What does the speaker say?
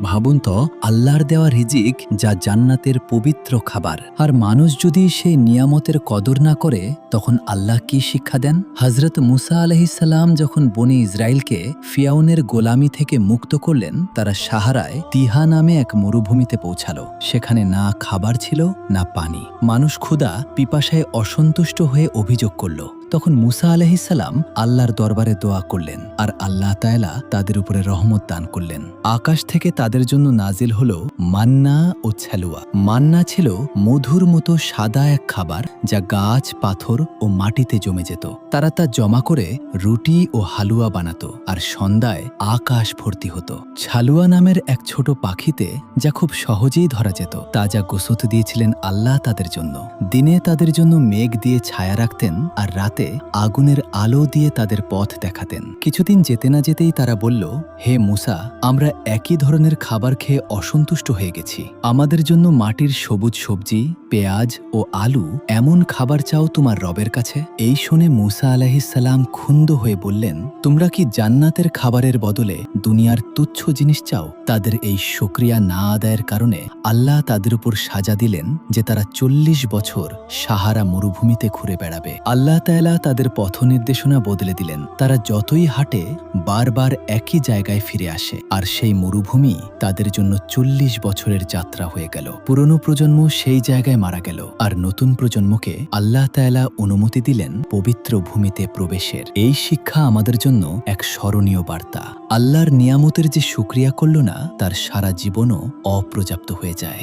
ভাবুন তো, আল্লাহর দেওয়া রিজিক যা জান্নাতের পবিত্র খাবার, আর মানুষ যদি সেই নিয়ামতের কদর না করে তখন আল্লাহ কি শিক্ষা দেন? হযরত মুসা আলাইহিসসালাম যখন বনি ইসরায়েলকে ফিরাউনের গোলামি থেকে মুক্ত করলেন, তারা সাহারায় তিহা নামে এক মরুভূমিতে পৌঁছালো। সেখানে না খাবার ছিল না পানি। মানুষ ক্ষুধা পিপাসায় অসন্তুষ্ট হয়ে অভিযোগ করল। তখন মুসা আলাইহিসসালাম আল্লাহর দরবারে দোয়া করলেন, আর আল্লাহ তাআলা তাদের উপরে রহমত দান করলেন। আকাশ থেকে তাদের জন্য নাজিল হলো মান্না ও ছালুয়া। মান্না ছিল মধুর মতো সাদা এক খাবার, যা গাছ, পাথর ও মাটিতে জমে যেত। তারা তা জমা করে রুটি ও হালুয়া বানাতো, আর সন্ধ্যায় আকাশ ভর্তি হতো। ছালুয়া নামের এক ছোট পাখিতে, যা খুব সহজেই ধরা যেত, তাজা গোশত দিয়েছিলেন আল্লাহ তাদের জন্য। দিনে তাদের জন্য মেঘ দিয়ে ছায়া রাখতেন, আর রাতে আগুনের আলো দিয়ে তাদের পথ দেখাতেন। কিছুদিন যেতে না যেতেই তারা বলল, হে মুসা, আমরা একই ধরনের খাবার খেয়ে অসন্তুষ্ট হয়ে গেছি। আমাদের জন্য মাটির সবুজ সবজি, পেঁয়াজ ও আলু এমন খাবার চাও তোমার রবের কাছে? এই শুনে মুসা আলাইহিসসালাম ক্ষুব্ধ হয়ে বললেন, তোমরা কি জান্নাতের খাবারের বদলে দুনিয়ার তুচ্ছ জিনিস চাও? তাদের এই শুকরিয়া না আদায়ের কারণে আল্লাহ তাদের উপর সাজা দিলেন যে তারা 40 বছর সাহারা মরুভূমিতে ঘুরে বেড়াবে। আল্লাহ তাআলা তাদের পথ নির্দেশনা বদলে দিলেন। তারা যতই হাঁটে বারবার একই জায়গায় ফিরে আসে, আর সেই মরুভূমি তাদের জন্য 40 বছরের যাত্রা হয়ে গেল। পুরনো প্রজন্ম সেই জায়গায় মারা গেল, আর নতুন প্রজন্মকে আল্লাহ তাআলা অনুমতি দিলেন পবিত্র ভূমিতে প্রবেশের। এই শিক্ষা আমাদের জন্য এক স্মরণীয় বার্তা। আল্লাহর নিয়ামতের যে শুকরিয়া করল না, তার সারা জীবনও অপ্রযাপ্ত হয়ে যায়।